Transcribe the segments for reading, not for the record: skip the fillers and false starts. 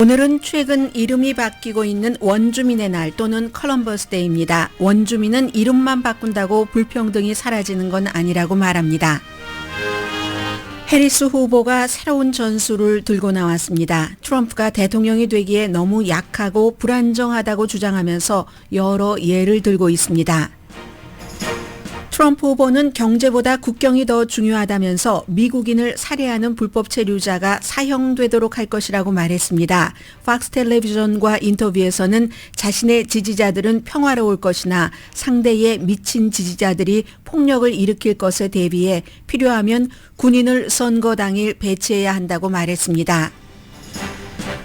오늘은 최근 이름이 바뀌고 있는 원주민의 날 또는 컬럼버스 데이입니다. 원주민은 이름만 바꾼다고 불평등이 사라지는 건 아니라고 말합니다. 해리스 후보가 새로운 전술을 들고 나왔습니다. 트럼프가 대통령이 되기에 너무 약하고 불안정하다고 주장하면서 여러 예를 들고 있습니다. 트럼프 후보는 경제보다 국경이 더 중요하다면서 미국인을 살해하는 불법 체류자가 사형되도록 할 것이라고 말했습니다. 팍스 텔레비전과 인터뷰에서는 자신의 지지자들은 평화로울 것이나 상대의 미친 지지자들이 폭력을 일으킬 것에 대비해 필요하면 군인을 선거 당일 배치해야 한다고 말했습니다.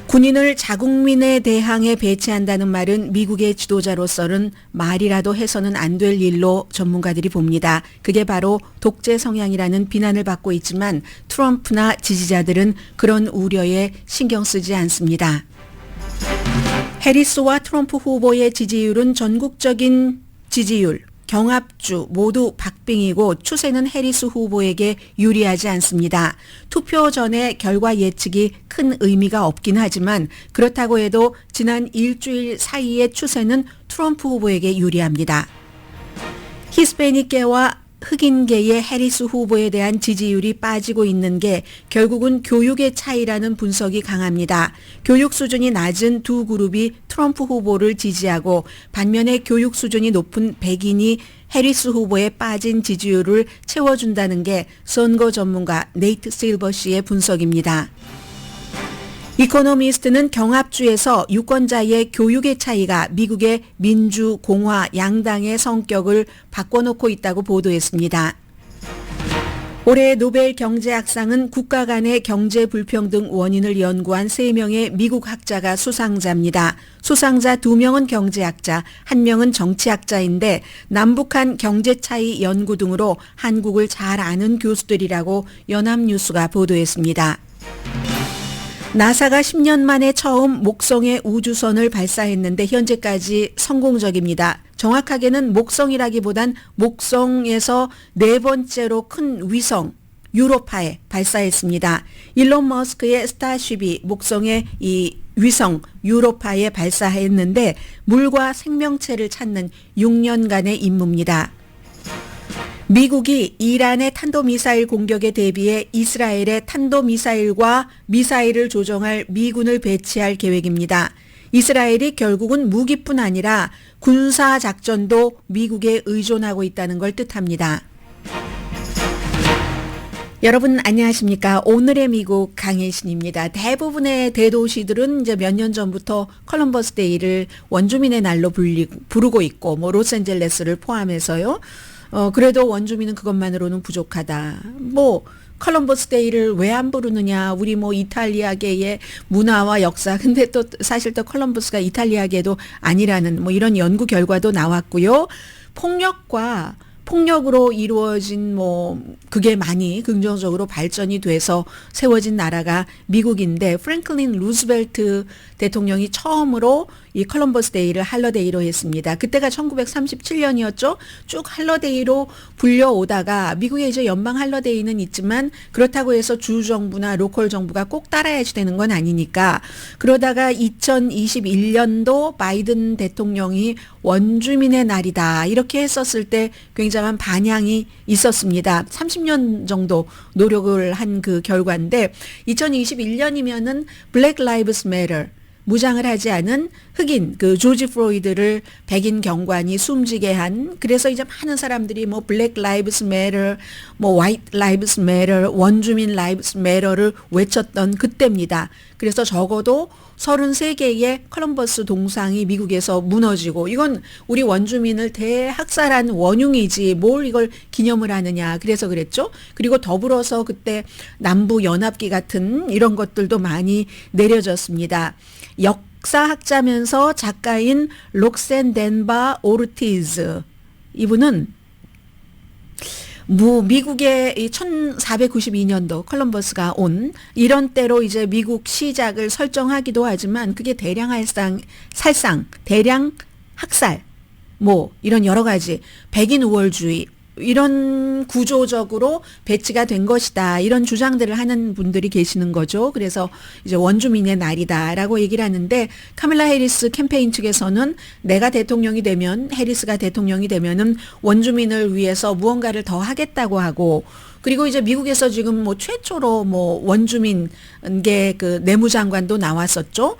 군인을 자국민에 대항해 배치한다는 말은 미국의 지도자로서는 말이라도 해서는 안 될 일로 전문가들이 봅니다. 그게 바로 독재 성향이라는 비난을 받고 있지만 트럼프나 지지자들은 그런 우려에 신경 쓰지 않습니다. 해리스와 트럼프 후보의 지지율은 전국적인 지지율, 경합주 모두 박빙이고 추세는 해리스 후보에게 유리하지 않습니다. 투표 전에 결과 예측이 큰 의미가 없긴 하지만 그렇다고 해도 지난 일주일 사이의 추세는 트럼프 후보에게 유리합니다. 히스패닉계와 흑인계의 해리스 후보에 대한 지지율이 빠지고 있는 게 결국은 교육의 차이라는 분석이 강합니다. 교육 수준이 낮은 두 그룹이 트럼프 후보를 지지하고 반면에 교육 수준이 높은 백인이 해리스 후보에 빠진 지지율을 채워준다는 게 선거 전문가 네이트 실버 씨의 분석입니다. 이코노미스트는 경합주에서 유권자의 교육의 차이가 미국의 민주, 공화, 양당의 성격을 바꿔놓고 있다고 보도했습니다. 올해 노벨 경제학상은 국가 간의 경제 불평등 원인을 연구한 3명의 미국 학자가 수상자입니다. 수상자 2명은 경제학자, 1명은 정치학자인데 남북한 경제 차이 연구 등으로 한국을 잘 아는 교수들이라고 연합뉴스가 보도했습니다. 나사가 10년 만에 처음 목성에 우주선을 발사했는데 현재까지 성공적입니다. 정확하게는 목성이라기보단 목성에서 4번째로 큰 위성 유로파에 발사했습니다. 일론 머스크의 스타쉽이 목성의 이 위성 유로파에 발사했는데 물과 생명체를 찾는 6년간의 임무입니다. 미국이 이란의 탄도미사일 공격에 대비해 이스라엘의 탄도미사일과 미사일을 조정할 미군을 배치할 계획입니다. 이스라엘이 결국은 무기뿐 아니라 군사작전도 미국에 의존하고 있다는 걸 뜻합니다. 여러분 안녕하십니까? 오늘의 미국 강혜신입니다. 대부분의 대도시들은 이제 몇 년 전부터 컬럼버스 데이를 원주민의 날로 부르고 있고 뭐 로스앤젤레스를 포함해서요. 그래도 원주민은 그것만으로는 부족하다. 컬럼버스 데이를 왜 안 부르느냐. 우리 이탈리아계의 문화와 역사. 근데 또 사실 또 컬럼버스가 이탈리아계도 아니라는 이런 연구 결과도 나왔고요. 폭력으로 이루어진 그게 많이 긍정적으로 발전이 돼서 세워진 나라가 미국인데 프랭클린 루즈벨트 대통령이 처음으로 이 컬럼버스 데이를 할러데이로 했습니다. 그때가 1937년이었죠. 쭉 할러데이로 불려오다가 미국의 이제 연방 할러데이는 있지만 그렇다고 해서 주 정부나 로컬 정부가 꼭 따라야지 되는 건 아니니까 그러다가 2021년도 바이든 대통령이 원주민의 날이다 이렇게 했었을 때 굉장한 반향이 있었습니다. 30년 정도 노력을 한 그 결과인데 2021년이면은 블랙 라이브스 매터 무장을 하지 않은 흑인 조지 플로이드를 백인 경관이 숨지게 한 그래서 이제 많은 사람들이 블랙 라이브스 매터 화이트 라이브스 매터 원주민 라이브스 매터를 외쳤던 그때입니다. 그래서 적어도 33개의 컬럼버스 동상이 미국에서 무너지고 이건 우리 원주민을 대학살한 원흉이지 뭘 이걸 기념을 하느냐 그래서 그랬죠. 그리고 더불어서 그때 남부 연합기 같은 이런 것들도 많이 내려졌습니다. 역사학자면서 작가인 록센 덴바 오르티즈 이분은 미국의 1492년도 컬럼버스가 온 이런 때로 이제 미국 시작을 설정하기도 하지만 그게 대량 살상, 대량 학살, 이런 여러 가지 백인 우월주의 이런 구조적으로 배치가 된 것이다. 이런 주장들을 하는 분들이 계시는 거죠. 그래서 이제 원주민의 날이다라고 얘기를 하는데 카밀라 해리스 캠페인 측에서는 내가 대통령이 되면 해리스가 대통령이 되면은 원주민을 위해서 무언가를 더 하겠다고 하고 그리고 이제 미국에서 지금 뭐 최초로 뭐 원주민계 그 내무장관도 나왔었죠.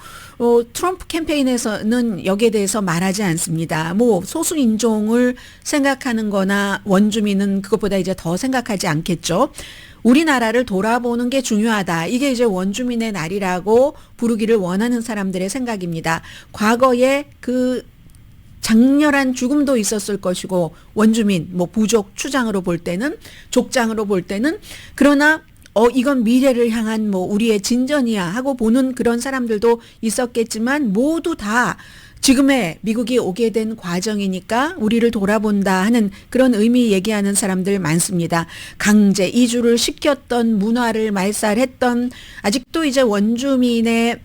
트럼프 캠페인에서는 여기에 대해서 말하지 않습니다. 뭐 소수 인종을 생각하는 거나 원주민은 그것보다 이제 더 생각하지 않겠죠. 우리나라를 돌아보는 게 중요하다. 이게 이제 원주민의 날이라고 부르기를 원하는 사람들의 생각입니다. 과거에 그 장렬한 죽음도 있었을 것이고 원주민 뭐 부족 추장으로 볼 때는 족장으로 볼 때는 그러나 이건 미래를 향한 뭐 우리의 진전이야 하고 보는 그런 사람들도 있었겠지만 모두 다 지금의 미국이 오게 된 과정이니까 우리를 돌아본다 하는 그런 의미 얘기하는 사람들 많습니다. 강제 이주를 시켰던 문화를 말살했던 아직도 이제 원주민의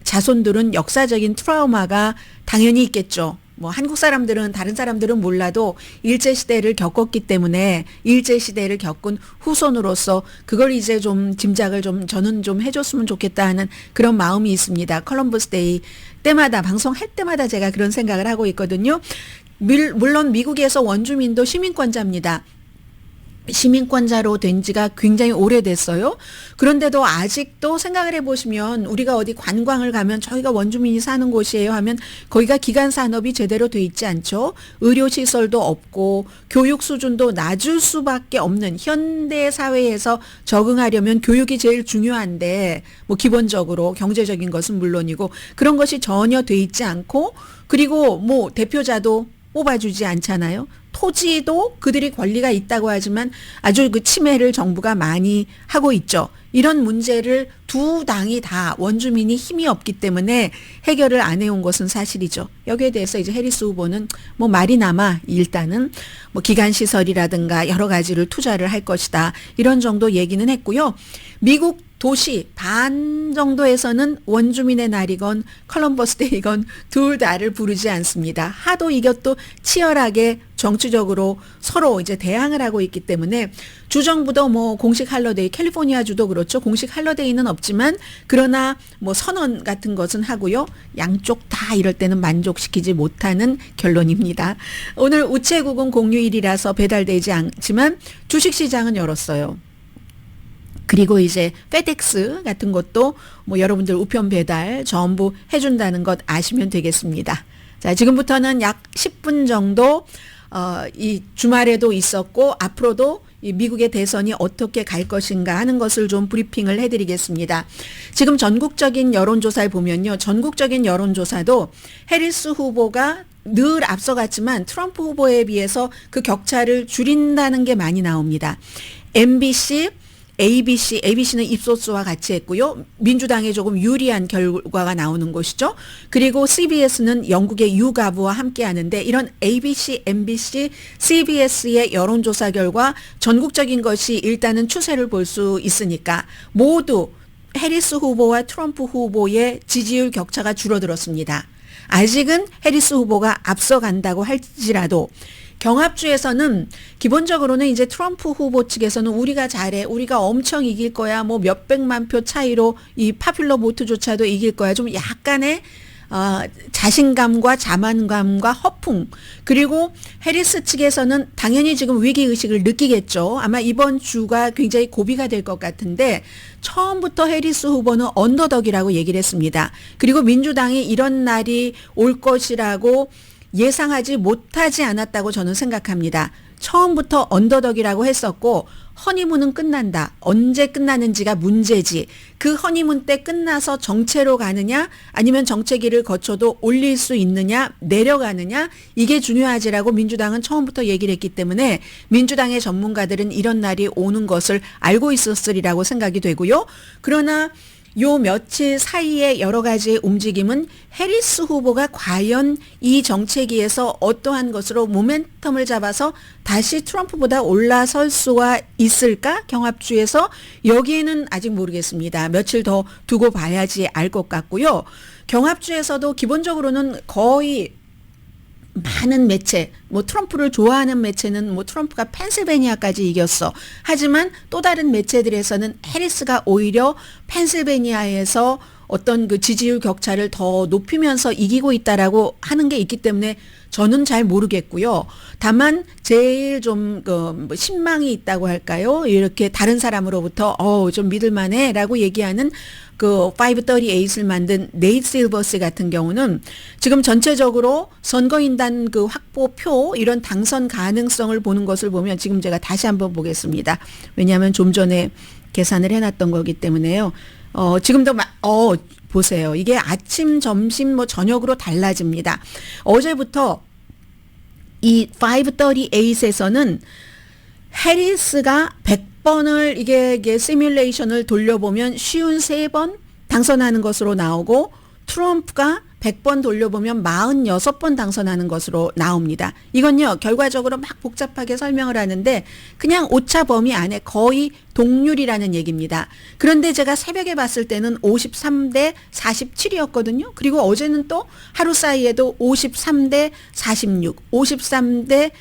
자손들은 역사적인 트라우마가 당연히 있겠죠. 뭐 한국 사람들은 다른 사람들은 몰라도 일제시대를 겪었기 때문에 일제시대를 겪은 후손으로서 그걸 이제 좀 짐작을 좀 저는 좀 해줬으면 좋겠다 하는 그런 마음이 있습니다. 컬럼버스 데이 때마다 방송할 때마다 제가 그런 생각을 하고 있거든요. 물론 미국에서 원주민도 시민권자입니다. 시민권자로 된 지가 굉장히 오래됐어요. 그런데도 아직도 생각을 해보시면 우리가 어디 관광을 가면 저희가 원주민이 사는 곳이에요 하면 거기가 기간 산업이 제대로 돼 있지 않죠. 의료시설도 없고 교육 수준도 낮을 수밖에 없는 현대 사회에서 적응하려면 교육이 제일 중요한데 뭐 기본적으로 경제적인 것은 물론이고 그런 것이 전혀 돼 있지 않고 그리고 뭐 대표자도 뽑아주지 않잖아요. 토지도 그들이 권리가 있다고 하지만 아주 그 침해를 정부가 많이 하고 있죠. 이런 문제를 두 당이 다 원주민이 힘이 없기 때문에 해결을 안 해온 것은 사실이죠. 여기에 대해서 이제 해리스 후보는 뭐 말이나마 일단은 뭐 기간시설이라든가 여러 가지를 투자를 할 것이다. 이런 정도 얘기는 했고요. 미국 도시 반 정도에서는 원주민의 날이건 컬럼버스 데이건 둘 다를 부르지 않습니다. 하도 이것도 치열하게 정치적으로 서로 이제 대항을 하고 있기 때문에 주정부도 뭐 공식 할러데이 캘리포니아 주도 그렇죠. 공식 할러데이는 없지만 그러나 뭐 선언 같은 것은 하고요. 양쪽 다 이럴 때는 만족시키지 못하는 결론입니다. 오늘 우체국은 공휴일이라서 배달되지 않지만 주식시장은 열었어요. 그리고 이제 페덱스 같은 것도 뭐 여러분들 우편 배달 전부 해준다는 것 아시면 되겠습니다. 자, 지금부터는 약 10분 정도 이 주말에도 있었고 앞으로도 이 미국의 대선이 어떻게 갈 것인가 하는 것을 좀 브리핑을 해드리겠습니다. 지금 전국적인 여론조사를 보면요. 전국적인 여론조사도 해리스 후보가 늘 앞서갔지만 트럼프 후보에 비해서 그 격차를 줄인다는 게 많이 나옵니다. MBC ABC는 입소수와 같이 했고요. 민주당에 조금 유리한 결과가 나오는 것이죠. 그리고 CBS는 영국의 유가부와 함께 하는데 이런 ABC, MBC, CBS의 여론조사 결과 전국적인 것이 일단은 추세를 볼 수 있으니까 모두 해리스 후보와 트럼프 후보의 지지율 격차가 줄어들었습니다. 아직은 해리스 후보가 앞서간다고 할지라도 경합주에서는 기본적으로는 이제 트럼프 후보 측에서는 우리가 잘해, 우리가 엄청 이길 거야, 뭐 몇백만 표 차이로 이 파퓰러 보트조차도 이길 거야. 좀 약간의 자신감과 자만감과 허풍 그리고 해리스 측에서는 당연히 지금 위기의식을 느끼겠죠. 아마 이번 주가 굉장히 고비가 될 것 같은데 처음부터 해리스 후보는 언더덕이라고 얘기를 했습니다. 그리고 민주당이 이런 날이 올 것이라고 예상하지 못하지 않았다고 저는 생각합니다. 처음부터 언더덕이라고 했었고 허니문은 끝난다. 언제 끝나는지가 문제지. 그 허니문 때 끝나서 정체로 가느냐 아니면 정체기를 거쳐도 올릴 수 있느냐 내려가느냐 이게 중요하지라고 민주당은 처음부터 얘기를 했기 때문에 민주당의 전문가들은 이런 날이 오는 것을 알고 있었으리라고 생각이 되고요. 그러나 요 며칠 사이의 여러 가지 움직임은 해리스 후보가 과연 이 정체기에서 어떠한 것으로 모멘텀을 잡아서 다시 트럼프보다 올라설 수가 있을까? 경합주에서 여기에는 아직 모르겠습니다. 며칠 더 두고 봐야지 알 것 같고요. 경합주에서도 기본적으로는 거의 많은 매체, 뭐 트럼프를 좋아하는 매체는 뭐 트럼프가 펜실베니아까지 이겼어. 하지만 또 다른 매체들에서는 해리스가 오히려 펜실베니아에서 어떤 그 지지율 격차를 더 높이면서 이기고 있다라고 하는 게 있기 때문에 저는 잘 모르겠고요. 다만 제일 좀 뭐 신망이 있다고 할까요? 이렇게 다른 사람으로부터 좀 믿을만해라고 얘기하는 그 538을 만든 네이트 실버스 같은 경우는 지금 전체적으로 선거인단 그 확보표 이런 당선 가능성을 보는 것을 보면 지금 제가 다시 한번 보겠습니다. 왜냐하면 좀 전에 계산을 해놨던 거기 때문에요. 지금도 보세요. 이게 아침, 점심, 뭐 저녁으로 달라집니다. 어제부터 이 538에서는 해리스가 100번을 이게 시뮬레이션을 돌려보면 53번 당선하는 것으로 나오고 트럼프가 100번 돌려보면 46번 당선하는 것으로 나옵니다. 이건요, 결과적으로 막 복잡하게 설명을 하는데 그냥 오차 범위 안에 거의 동률이라는 얘기입니다. 그런데 제가 새벽에 봤을 때는 53대 47이었거든요. 그리고 어제는 또 하루 사이에도 53대 46, 53대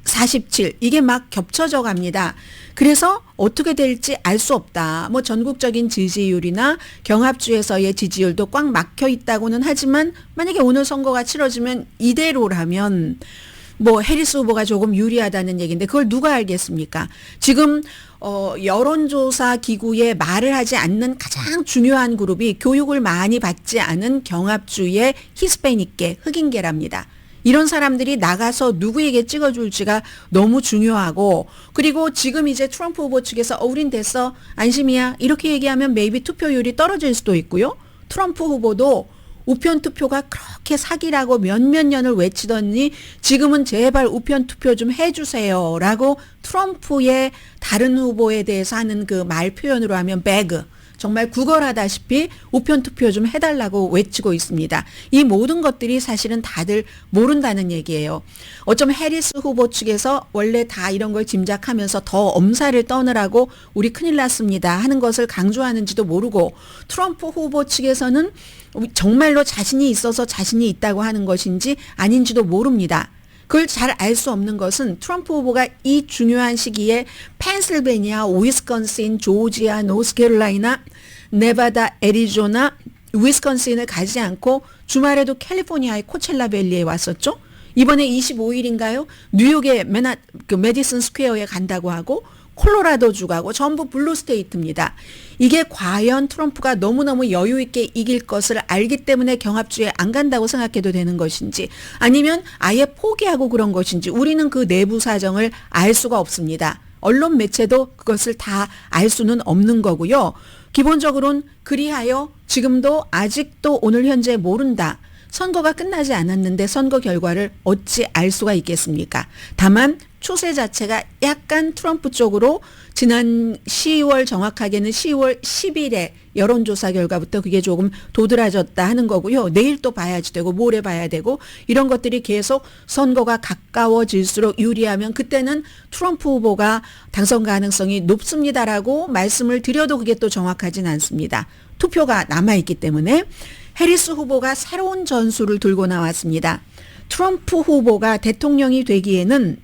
47 이게 막 겹쳐져 갑니다. 그래서 어떻게 될지 알 수 없다. 뭐 전국적인 지지율이나 경합주에서의 지지율도 꽉 막혀 있다고는 하지만 만약에 오늘 선거가 치러지면 이대로라면 뭐 해리스 후보가 조금 유리하다는 얘기인데 그걸 누가 알겠습니까? 지금 여론조사 기구에 말을 하지 않는 가장 중요한 그룹이 교육을 많이 받지 않은 경합주의 히스패닉계, 흑인계랍니다. 이런 사람들이 나가서 누구에게 찍어줄지가 너무 중요하고 그리고 지금 이제 트럼프 후보 측에서 우린 됐어 안심이야 이렇게 얘기하면 메이비 투표율이 떨어질 수도 있고요. 트럼프 후보도 우편 투표가 그렇게 사기라고 몇몇 년을 외치더니 지금은 제발 우편 투표 좀 해주세요 라고 트럼프의 다른 후보에 대해서 하는 그 말 표현으로 하면 배그 정말 구걸하다시피 우편 투표 좀 해달라고 외치고 있습니다. 이 모든 것들이 사실은 다들 모른다는 얘기예요. 어쩌면 해리스 후보 측에서 원래 다 이런 걸 짐작하면서 더 엄살을 떠느라고 우리 큰일 났습니다 하는 것을 강조하는지도 모르고 트럼프 후보 측에서는 정말로 자신이 있어서 자신이 있다고 하는 것인지 아닌지도 모릅니다. 그걸 잘 알 수 없는 것은 트럼프 후보가 이 중요한 시기에 펜실베니아, 위스콘신, 조지아, 노스캐롤라이나, 네바다, 애리조나, 위스콘신을 가지 않고 주말에도 캘리포니아의 코첼라 밸리에 왔었죠. 이번에 25일인가요? 뉴욕의 메디슨 스퀘어에 간다고 하고 콜로라도주 가고 전부 블루 스테이트입니다. 이게 과연 트럼프가 너무너무 여유 있게 이길 것을 알기 때문에 경합주에 안 간다고 생각해도 되는 것인지 아니면 아예 포기하고 그런 것인지 우리는 그 내부 사정을 알 수가 없습니다. 언론 매체도 그것을 다 알 수는 없는 거고요. 기본적으로는 그리하여 지금도 아직도 오늘 현재 모른다. 선거가 끝나지 않았는데 선거 결과를 어찌 알 수가 있겠습니까? 다만 추세 자체가 약간 트럼프 쪽으로 지난 10월 정확하게는 10월 10일에 여론조사 결과부터 그게 조금 도드라졌다 하는 거고요. 내일 또 봐야지 되고 모레 봐야 되고 이런 것들이 계속 선거가 가까워질수록 유리하면 그때는 트럼프 후보가 당선 가능성이 높습니다라고 말씀을 드려도 그게 또 정확하진 않습니다. 투표가 남아있기 때문에 해리스 후보가 새로운 전술을 들고 나왔습니다. 트럼프 후보가 대통령이 되기에는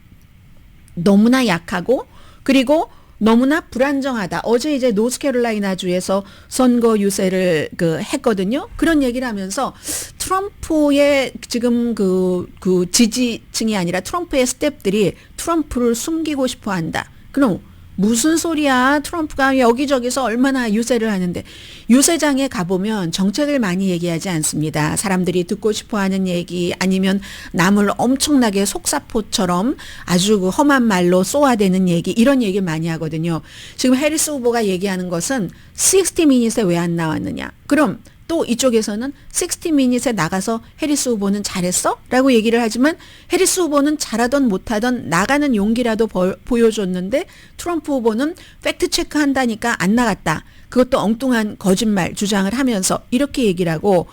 너무나 약하고 그리고 너무나 불안정하다. 어제 이제 노스캐롤라이나 주에서 선거 유세를 했거든요. 그런 얘기를 하면서 트럼프의 지금 그 지지층이 아니라 트럼프의 스태프들이 트럼프를 숨기고 싶어 한다. 그럼 무슨 소리야? 트럼프가 여기저기서 얼마나 유세를 하는데 유세장에 가보면 정책을 많이 얘기하지 않습니다. 사람들이 듣고 싶어하는 얘기 아니면 남을 엄청나게 속사포처럼 아주 그 험한 말로 쏘아대는 얘기 이런 얘기를 많이 하거든요. 지금 해리스 후보가 얘기하는 것은 60미닛에 왜 안 나왔느냐. 그럼 또 이쪽에서는 60미닛에 나가서 해리스 후보는 잘했어? 라고 얘기를 하지만 해리스 후보는 잘하던 못하던 나가는 용기라도 보여줬는데 트럼프 후보는 팩트체크 한다니까 안 나갔다. 그것도 엉뚱한 거짓말 주장을 하면서 이렇게 얘기를 하고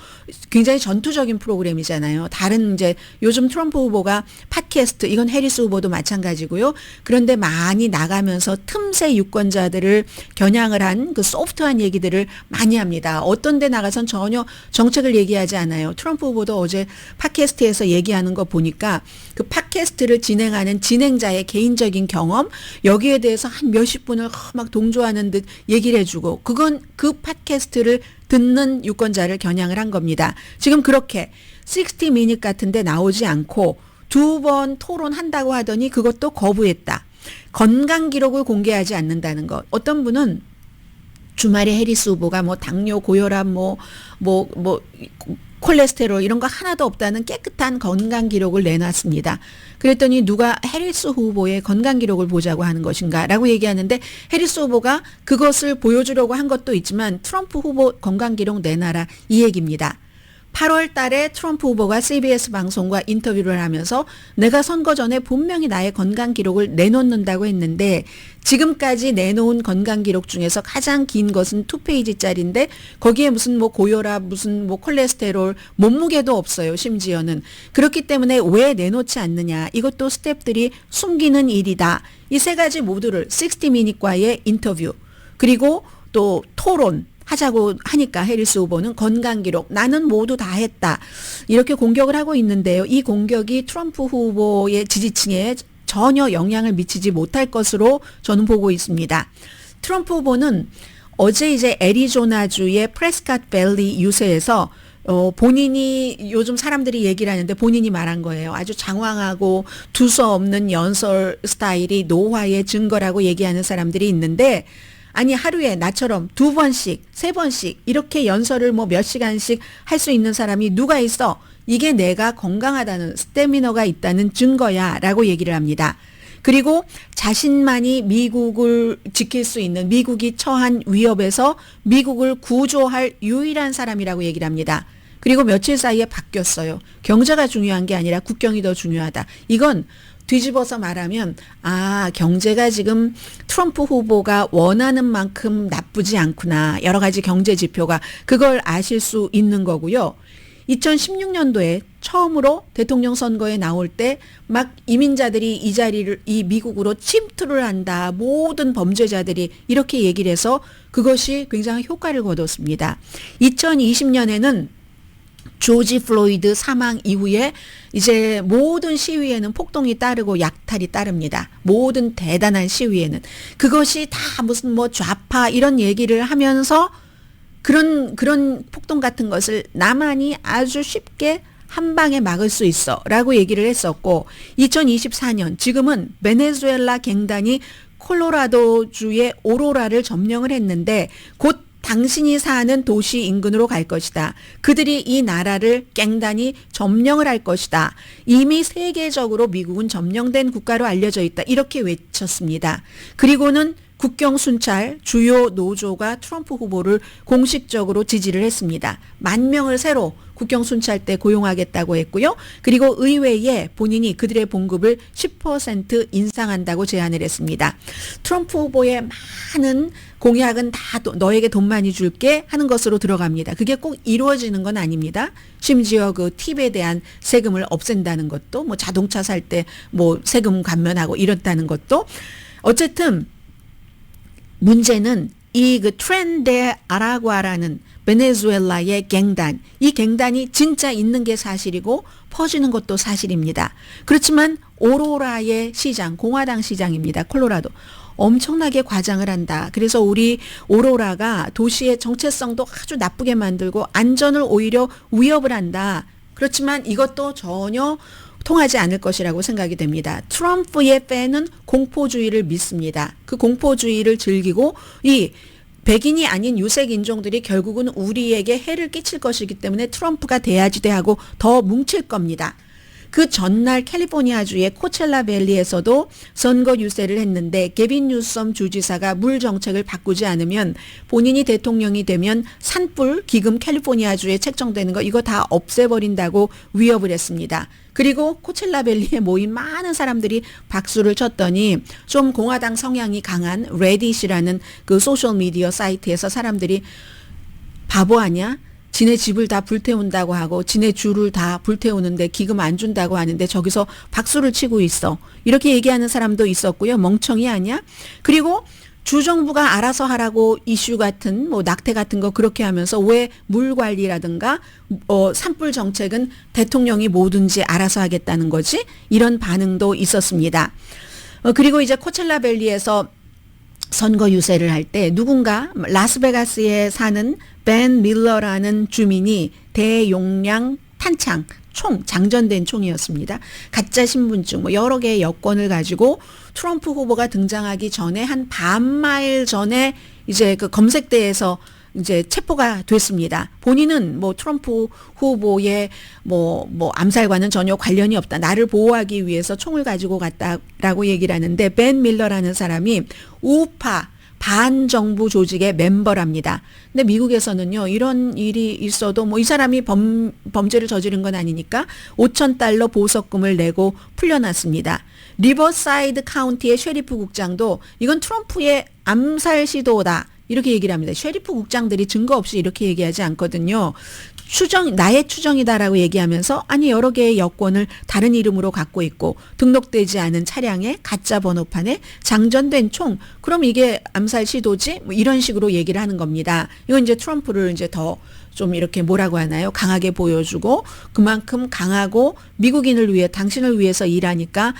굉장히 전투적인 프로그램이잖아요. 다른 이제 요즘 트럼프 후보가 팟캐스트 이건 해리스 후보도 마찬가지고요. 그런데 많이 나가면서 틈새 유권자들을 겨냥을 한 그 소프트한 얘기들을 많이 합니다. 어떤 데 나가선 전혀 정책을 얘기하지 않아요. 트럼프 후보도 어제 팟캐스트에서 얘기하는 거 보니까 그 팟캐스트를 진행하는 진행자의 개인적인 경험 여기에 대해서 한 몇십 분을 막 동조하는 듯 얘기를 해주고 그건 그 팟캐스트를 듣는 유권자를 겨냥을 한 겁니다. 지금 그렇게 60 미닛 같은 데 나오지 않고 2번 토론한다고 하더니 그것도 거부했다. 건강 기록을 공개하지 않는다는 것. 어떤 분은 주말에 해리스 후보가 뭐 당뇨, 고혈압, 콜레스테롤 이런 거 하나도 없다는 깨끗한 건강 기록을 내놨습니다. 그랬더니 누가 해리스 후보의 건강 기록을 보자고 하는 것인가 라고 얘기하는데 해리스 후보가 그것을 보여주려고 한 것도 있지만 트럼프 후보 건강 기록 내놔라 이 얘기입니다. 8월 달에 트럼프 후보가 CBS 방송과 인터뷰를 하면서 내가 선거 전에 분명히 나의 건강 기록을 내놓는다고 했는데 지금까지 내놓은 건강 기록 중에서 가장 긴 것은 2페이지짜리인데 거기에 무슨 뭐 고혈압 무슨 뭐 콜레스테롤 몸무게도 없어요. 심지어는. 그렇기 때문에 왜 내놓지 않느냐. 이것도 스태프들이 숨기는 일이다. 이 세 가지 모두를 60미닛과의 인터뷰 그리고 또 토론 하자고 하니까 해리스 후보는 건강 기록 나는 모두 다 했다. 이렇게 공격을 하고 있는데요. 이 공격이 트럼프 후보의 지지층에 전혀 영향을 미치지 못할 것으로 저는 보고 있습니다. 트럼프 후보는 어제 이제 애리조나주의 프레스캇 밸리 유세에서 본인이 요즘 사람들이 얘기를 하는데 본인이 말한 거예요. 아주 장황하고 두서없는 연설 스타일이 노화의 증거라고 얘기하는 사람들이 있는데 아니 하루에 나처럼 2번씩 3번씩 이렇게 연설을 뭐 몇 시간씩 할 수 있는 사람이 누가 있어? 이게 내가 건강하다는 스태미너가 있다는 증거야 라고 얘기를 합니다. 그리고 자신만이 미국을 지킬 수 있는 미국이 처한 위협에서 미국을 구조할 유일한 사람이라고 얘기를 합니다. 그리고 며칠 사이에 바뀌었어요. 경제가 중요한 게 아니라 국경이 더 중요하다. 이건 뒤집어서 말하면 경제가 지금 트럼프 후보가 원하는 만큼 나쁘지 않구나. 여러 가지 경제 지표가 그걸 아실 수 있는 거고요. 2016년도에 처음으로 대통령 선거에 나올 때 막 이민자들이 이 미국으로 침투를 한다. 모든 범죄자들이 이렇게 얘기를 해서 그것이 굉장히 효과를 거뒀습니다. 2020년에는 조지 플로이드 사망 이후에 이제 모든 시위에는 폭동이 따르고 약탈이 따릅니다. 모든 대단한 시위에는. 그것이 다 무슨 뭐 좌파 이런 얘기를 하면서 그런 폭동 같은 것을 나만이 아주 쉽게 한 방에 막을 수 있어 라고 얘기를 했었고 2024년 지금은 베네수엘라 갱단이 콜로라도주의 오로라를 점령을 했는데 곧 당신이 사는 도시 인근으로 갈 것이다. 그들이 이 나라를 갱단이 점령을 할 것이다. 이미 세계적으로 미국은 점령된 국가로 알려져 있다. 이렇게 외쳤습니다. 그리고는 국경 순찰 주요 노조가 트럼프 후보를 공식적으로 지지를 했습니다. 10,000명을 새로 국경 순찰 때 고용하겠다고 했고요. 그리고 의회에 본인이 그들의 봉급을 10% 인상한다고 제안을 했습니다. 트럼프 후보의 많은 공약은 다 너에게 돈 많이 줄게 하는 것으로 들어갑니다. 그게 꼭 이루어지는 건 아닙니다. 심지어 그 팁에 대한 세금을 없앤다는 것도 뭐 자동차 살 때 뭐 세금 감면하고 이렇다는 것도 어쨌든 문제는 이 그 트렌데 아라과라는 베네수엘라의 갱단, 이 갱단이 진짜 있는 게 사실이고 퍼지는 것도 사실입니다. 그렇지만 오로라의 시장, 공화당 시장입니다. 콜로라도. 엄청나게 과장을 한다. 그래서 우리 오로라가 도시의 정체성도 아주 나쁘게 만들고 안전을 오히려 위협을 한다. 그렇지만 이것도 전혀 통하지 않을 것이라고 생각이 됩니다. 트럼프의 팬은 공포주의를 믿습니다. 그 공포주의를 즐기고 이 백인이 아닌 유색 인종들이 결국은 우리에게 해를 끼칠 것이기 때문에 트럼프가 돼야지 돼 하고 더 뭉칠 겁니다. 그 전날 캘리포니아주의 코첼라 밸리에서도 선거 유세를 했는데 게빈 뉴섬 주지사가 물 정책을 바꾸지 않으면 본인이 대통령이 되면 산불 기금 캘리포니아주에 책정되는 거 이거 다 없애버린다고 위협을 했습니다. 그리고 코첼라 밸리에 모인 많은 사람들이 박수를 쳤더니 좀 공화당 성향이 강한 레딧이라는 그 소셜미디어 사이트에서 사람들이 바보 아니야? 지네 집을 다 불태운다고 하고 지네 주를 다 불태우는데 기금 안 준다고 하는데 저기서 박수를 치고 있어. 이렇게 얘기하는 사람도 있었고요. 멍청이 아니야? 그리고 주정부가 알아서 하라고 이슈 같은 뭐 낙태 같은 거 그렇게 하면서 왜 물 관리라든가 산불 정책은 대통령이 뭐든지 알아서 하겠다는 거지? 이런 반응도 있었습니다. 그리고 이제 코첼라 밸리에서 선거 유세를 할 때 누군가 라스베가스에 사는 벤 밀러라는 주민이 대용량 탄창 총, 장전된 총이었습니다. 가짜 신분증, 뭐 여러 개의 여권을 가지고 트럼프 후보가 등장하기 전에 한 반마일 전에 이제 그 검색대에서 이제 체포가 됐습니다. 본인은 뭐 트럼프 후보의 뭐 암살과는 전혀 관련이 없다. 나를 보호하기 위해서 총을 가지고 갔다라고 얘기를 하는데 벤 밀러라는 사람이 우파 반정부 조직의 멤버랍니다. 근데 미국에서는요, 이런 일이 있어도 뭐 이 사람이 범죄를 저지른 건 아니니까 $5,000 보석금을 내고 풀려났습니다. 리버사이드 카운티의 셰리프 국장도 이건 트럼프의 암살 시도다. 이렇게 얘기를 합니다. 셰리프 국장들이 증거 없이 이렇게 얘기하지 않거든요. 나의 추정이다라고 얘기하면서 아니 여러 개의 여권을 다른 이름으로 갖고 있고 등록되지 않은 차량에 가짜 번호판에 장전된 총. 그럼 이게 암살 시도지? 뭐 이런 식으로 얘기를 하는 겁니다. 이건 이제 트럼프를 이제 더 좀 이렇게 뭐라고 하나요? 강하게 보여주고 그만큼 강하고 미국인을 위해 당신을 위해서 일하니까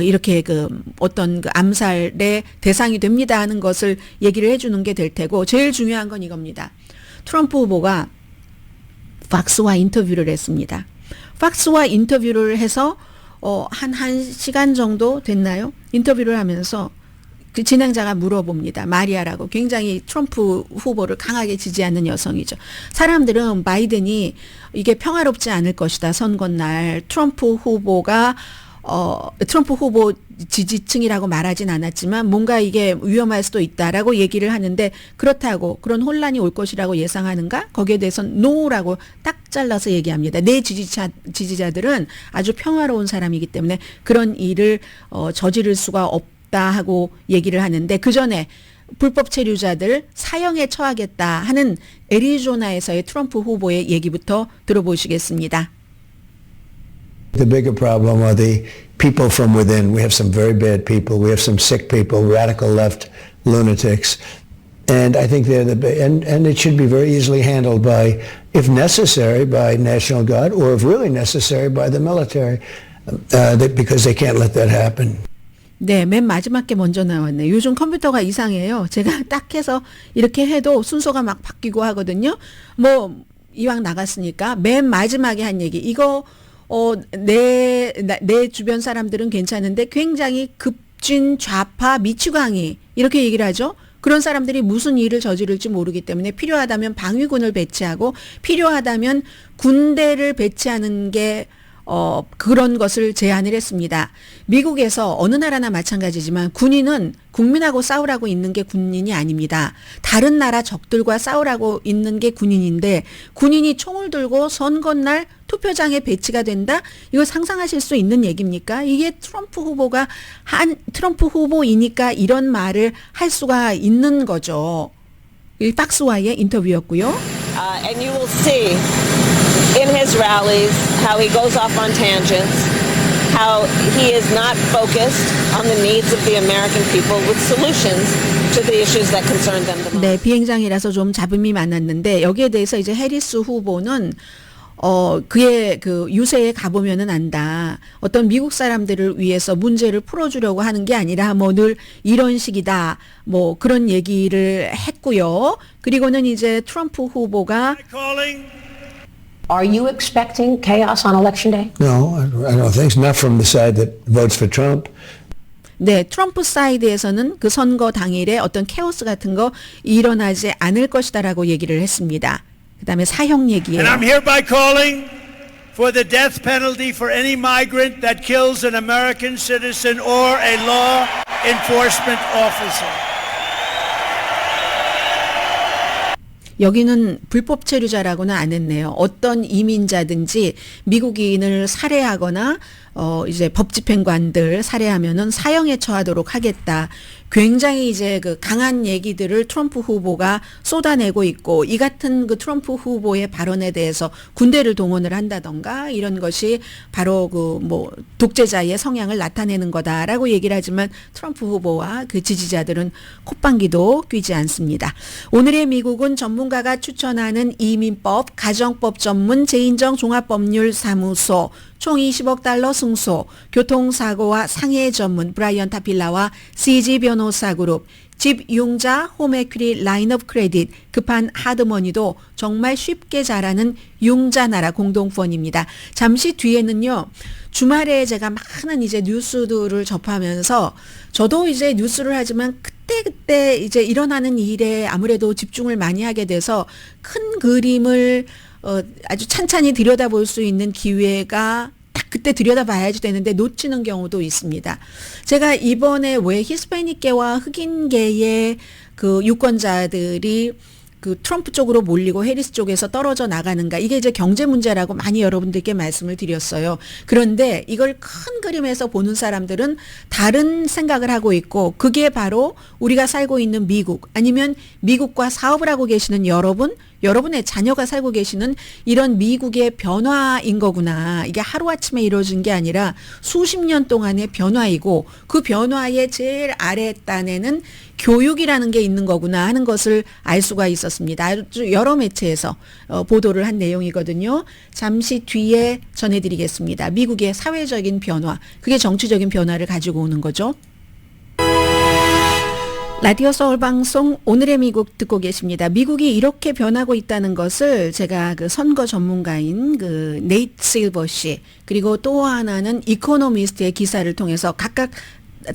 이렇게 그 어떤 그 암살의 대상이 됩니다 하는 것을 얘기를 해주는 게 될 테고 제일 중요한 건 이겁니다. 트럼프 후보가 팍스와 인터뷰를 했습니다. 팍스와 인터뷰를 해서 한 1시간 정도 됐나요? 인터뷰를 하면서 그 진행자가 물어봅니다. 마리아라고 굉장히 트럼프 후보를 강하게 지지하는 여성이죠. 사람들은 바이든이 이게 평화롭지 않을 것이다. 선거날 트럼프 후보가 트럼프 후보 지지층이라고 말하진 않았지만 뭔가 이게 위험할 수도 있다라고 얘기를 하는데 그렇다고 그런 혼란이 올 것이라고 예상하는가? 거기에 대해서는 no라고 딱 잘라서 얘기합니다. 내 지지자들은 아주 평화로운 사람이기 때문에 그런 일을 저지를 수가 없다 하고 얘기를 하는데 그 전에 불법 체류자들 사형에 처하겠다 하는 애리조나에서의 트럼프 후보의 얘기부터 들어보시겠습니다. The bigger problem are the people from within. We have some very bad people. We have some sick people, radical left lunatics. And I think they're and it should be very easily handled by, if necessary, by National Guard, or if really necessary, by the military, because they can't let that happen. 네, 맨 마지막 게 먼저 나왔네. 요즘 컴퓨터가 이상해요. 제가 딱 해서 이렇게 해도 순서가 막 바뀌고 하거든요. 뭐 이왕 나갔으니까 맨 마지막에 한 얘기. 이거 내 주변 사람들은 괜찮은데 굉장히 급진 좌파 미치광이 이렇게 얘기를 하죠. 그런 사람들이 무슨 일을 저지를지 모르기 때문에 필요하다면 방위군을 배치하고 필요하다면 군대를 배치하는 게 그런 것을 제안을 했습니다. 미국에서 어느 나라나 마찬가지지만 군인은 국민하고 싸우라고 있는 게 군인이 아닙니다. 다른 나라 적들과 싸우라고 있는 게 군인인데 군인이 총을 들고 선거날 투표장에 배치가 된다? 이거 상상하실 수 있는 얘기입니까? 이게 트럼프 후보이니까 이런 말을 할 수가 있는 거죠. 박스와의 인터뷰였고요. And you will see in his rallies how he goes off on tangents, how he is not focused on the needs of the American people with solutions to the issues that concern them the most. 네, 비행장이라서 좀 잡음이 많았는데 여기에 대해서 이제 해리스 후보는 그의 그 유세에 가보면은 안다. 어떤 미국 사람들을 위해서 문제를 풀어주려고 하는 게 아니라 뭐 늘 이런 식이다. 뭐 그런 얘기를 했고요. 그리고는 이제 트럼프 후보가 Are you expecting chaos on election day? No, I don't think so. Not from the side that votes for Trump. 네, 트럼프 사이드에서는 그 선거 당일에 어떤 케오스 같은 거 일어나지 않을 것이다라고 얘기를 했습니다. 그다음에 사형 얘기예요. And I'm hereby calling for the death penalty for any migrant that kills an American citizen or a law enforcement officer. 여기는 불법 체류자라고는 안 했네요. 어떤 이민자든지 미국인을 살해하거나 이제 법집행관들 살해하면은 사형에 처하도록 하겠다. 굉장히 이제 그 강한 얘기들을 트럼프 후보가 쏟아내고 있고, 이 같은 그 트럼프 후보의 발언에 대해서 군대를 동원을 한다던가 이런 것이 바로 그 뭐 독재자의 성향을 나타내는 거다라고 얘기를 하지만 트럼프 후보와 그 지지자들은 콧방귀도 뀌지 않습니다. 오늘의 미국은 전문가가 추천하는 이민법, 가정법 전문 제인정 종합법률사무소, 총 20억 달러 승소, 교통사고와 상해 전문 브라이언 타필라와 CG 변호사 그룹, 집융자 홈에퀴리 라인업 크레딧, 급한 하드머니도 정말 쉽게 잘하는 융자나라 공동펀입니다. 잠시 뒤에는요, 주말에 제가 많은 이제 뉴스들을 접하면서 저도 이제 뉴스를 하지만 그때 이제 일어나는 일에 아무래도 집중을 많이 하게 돼서 큰 그림을 아주 찬찬히 들여다볼 수 있는 기회가 딱 그때 들여다봐야지 되는데 놓치는 경우도 있습니다. 제가 이번에 왜 히스패닉계와 흑인계의 그 유권자들이 그 트럼프 쪽으로 몰리고 해리스 쪽에서 떨어져 나가는가, 이게 이제 경제 문제라고 많이 여러분들께 말씀을 드렸어요. 그런데 이걸 큰 그림에서 보는 사람들은 다른 생각을 하고 있고, 그게 바로 우리가 살고 있는 미국, 아니면 미국과 사업을 하고 계시는 여러분의 자녀가 살고 계시는 이런 미국의 변화인 거구나. 이게 하루아침에 이루어진 게 아니라 수십 년 동안의 변화이고, 그 변화의 제일 아랫단에는 교육이라는 게 있는 거구나 하는 것을 알 수가 있었습니다. 아주 여러 매체에서 보도를 한 내용이거든요. 잠시 뒤에 전해드리겠습니다. 미국의 사회적인 변화, 그게 정치적인 변화를 가지고 오는 거죠. 라디오 서울 방송 오늘의 미국 듣고 계십니다. 미국이 이렇게 변하고 있다는 것을 제가 그 선거 전문가인 그 네이트 실버 씨, 그리고 또 하나는 이코노미스트의 기사를 통해서 각각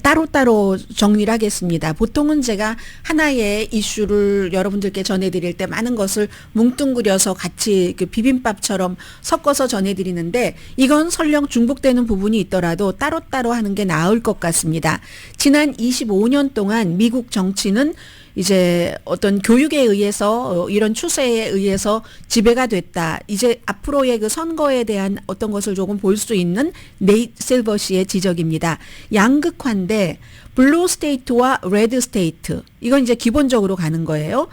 따로따로 정리를 하겠습니다. 보통은 제가 하나의 이슈를 여러분들께 전해드릴 때 많은 것을 뭉뚱그려서 같이 그 비빔밥처럼 섞어서 전해드리는데, 이건 설령 중복되는 부분이 있더라도 따로따로 하는 게 나을 것 같습니다. 지난 25년 동안 미국 정치는 이제 어떤 교육에 의해서 이런 추세에 의해서 지배가 됐다. 이제 앞으로의 그 선거에 대한 어떤 것을 조금 볼 수 있는 네이트 실버 씨의 지적입니다. 양극화인데 블루 스테이트와 레드 스테이트, 이건 이제 기본적으로 가는 거예요.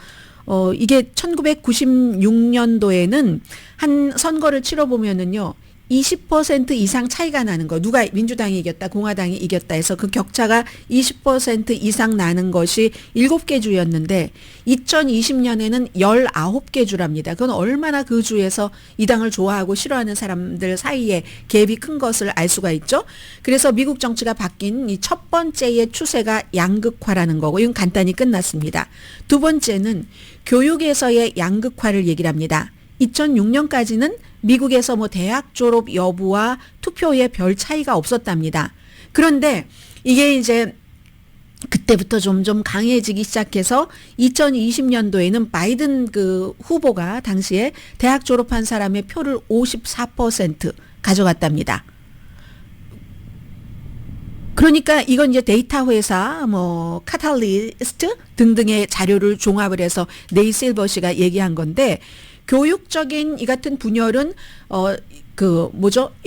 이게 1996년도에는 한 선거를 치러보면은요, 20% 이상 차이가 나는 거, 누가 민주당이 이겼다, 공화당이 이겼다 해서 그 격차가 20% 이상 나는 것이 7개 주였는데 2020년에는 19개 주랍니다. 그건 얼마나 그 주에서 이 당을 좋아하고 싫어하는 사람들 사이에 갭이 큰 것을 알 수가 있죠. 그래서 미국 정치가 바뀐 이 첫 번째의 추세가 양극화라는 거고, 이건 간단히 끝났습니다. 두 번째는 교육에서의 양극화를 얘기를 합니다. 2006년까지는 미국에서 뭐 대학 졸업 여부와 투표에 별 차이가 없었답니다. 그런데 이게 이제 그때부터 점점 강해지기 시작해서 2020년도에는 바이든 그 후보가 당시에 대학 졸업한 사람의 표를 54% 가져갔답니다. 그러니까 이건 이제 데이터 회사, 뭐 카탈리스트 등등의 자료를 종합을 해서 네이 실버 씨가 얘기한 건데, 교육적인 이 같은 분열은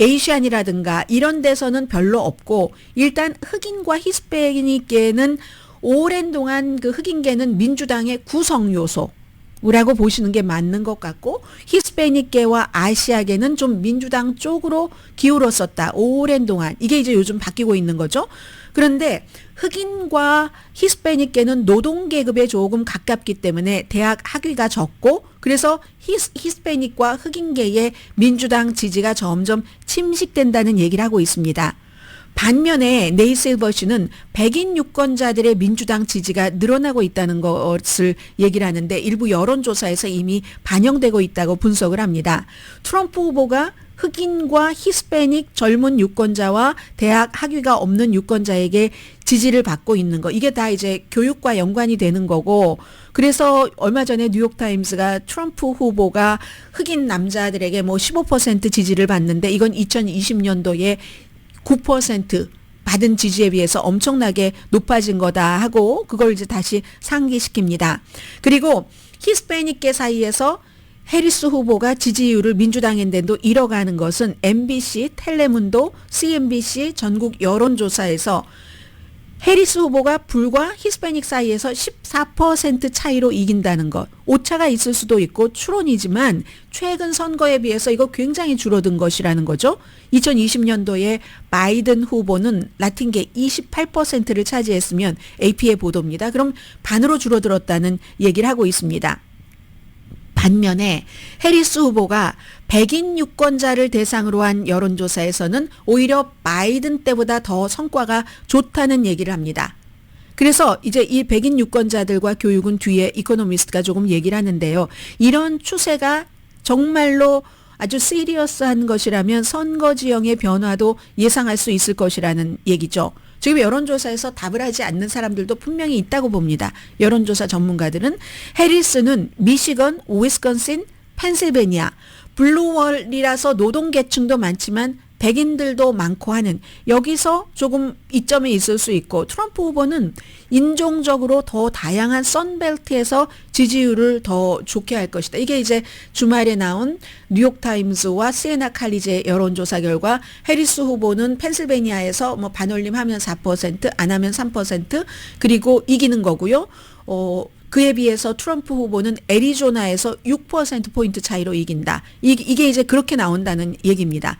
에이시안이라든가 이런 데서는 별로 없고, 일단 흑인과 히스패닉계는 오랜 동안 그 흑인계는 민주당의 구성 요소라고 보시는 게 맞는 것 같고, 히스패닉계와 아시아계는 좀 민주당 쪽으로 기울었었다, 오랜 동안. 이게 이제 요즘 바뀌고 있는 거죠. 그런데 흑인과 히스패닉계는 노동계급에 조금 가깝기 때문에 대학 학위가 적고, 그래서 히스패닉과 흑인계의 민주당 지지가 점점 침식된다는 얘기를 하고 있습니다. 반면에 네이 실버시는 백인 유권자들의 민주당 지지가 늘어나고 있다는 것을 얘기를 하는데 일부 여론조사에서 이미 반영되고 있다고 분석을 합니다. 트럼프 후보가 흑인과 히스패닉 젊은 유권자와 대학 학위가 없는 유권자에게 지지를 받고 있는 거. 이게 다 이제 교육과 연관이 되는 거고 그래서 얼마 전에 뉴욕타임스가 트럼프 후보가 흑인 남자들에게 뭐 15% 지지를 받는데 이건 2020년도에 9% 받은 지지에 비해서 엄청나게 높아진 거다 하고 그걸 이제 다시 상기시킵니다. 그리고 히스패닉계 사이에서 해리스 후보가 지지율을 민주당인데도 잃어가는 것은 MBC, 텔레문도, CNBC 전국 여론조사에서 해리스 후보가 불과 히스패닉 사이에서 14% 차이로 이긴다는 것. 오차가 있을 수도 있고 추론이지만 최근 선거에 비해서 이거 굉장히 줄어든 것이라는 거죠. 2020년도에 바이든 후보는 라틴계 28%를 차지했으면 AP의 보도입니다. 그럼 반으로 줄어들었다는 얘기를 하고 있습니다. 반면에 해리스 후보가 백인 유권자를 대상으로 한 여론조사에서는 오히려 바이든 때보다 더 성과가 좋다는 얘기를 합니다. 그래서 이제 이 백인 유권자들과 교육은 뒤에 이코노미스트가 조금 얘기를 하는데요. 이런 추세가 정말로 아주 시리어스한 것이라면 선거 지형의 변화도 예상할 수 있을 것이라는 얘기죠. 지금 여론조사에서 답을 하지 않는 사람들도 분명히 있다고 봅니다. 여론조사 전문가들은 해리스는 미시건, 위스콘신, 펜실베니아, 블루월이라서 노동계층도 많지만 백인들도 많고 하는 여기서 조금 이점이 있을 수 있고 트럼프 후보는 인종적으로 더 다양한 선벨트에서 지지율을 더 좋게 할 것이다. 이게 이제 주말에 나온 뉴욕타임스와 시에나 칼리지의 여론조사 결과 해리스 후보는 펜실베니아에서 뭐 반올림하면 4%, 안 하면 3% 그리고 이기는 거고요. 그에 비해서 트럼프 후보는 애리조나에서 6%포인트 차이로 이긴다. 이게 이제 그렇게 나온다는 얘기입니다.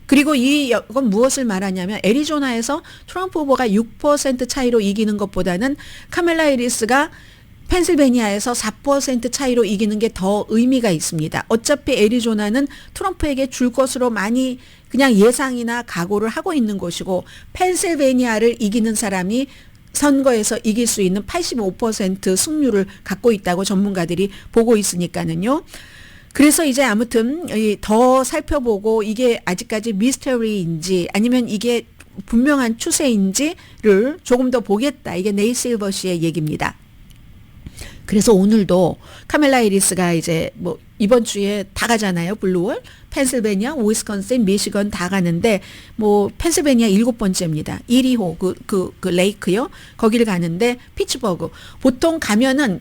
그리고 이건 무엇을 말하냐면 애리조나에서 트럼프 후보가 6% 차이로 이기는 것보다는 카멜라 해리스가 펜실베니아에서 4% 차이로 이기는 게 더 의미가 있습니다. 어차피 애리조나는 트럼프에게 줄 것으로 많이 그냥 예상이나 각오를 하고 있는 곳이고 펜실베니아를 이기는 사람이 선거에서 이길 수 있는 85% 승률을 갖고 있다고 전문가들이 보고 있으니까는요. 그래서 이제 아무튼 더 살펴보고 이게 아직까지 미스터리인지 아니면 이게 분명한 추세인지를 조금 더 보겠다. 이게 네이 실버시의 얘기입니다. 그래서 오늘도 카멜라 해리스가 이제 뭐 이번 주에 다 가잖아요. 블루월, 펜실베니아, 위스콘신, 미시건 다 가는데 뭐 펜실베니아 7번째입니다. 이리호 그 레이크요. 거기를 가는데 피츠버그. 보통 가면은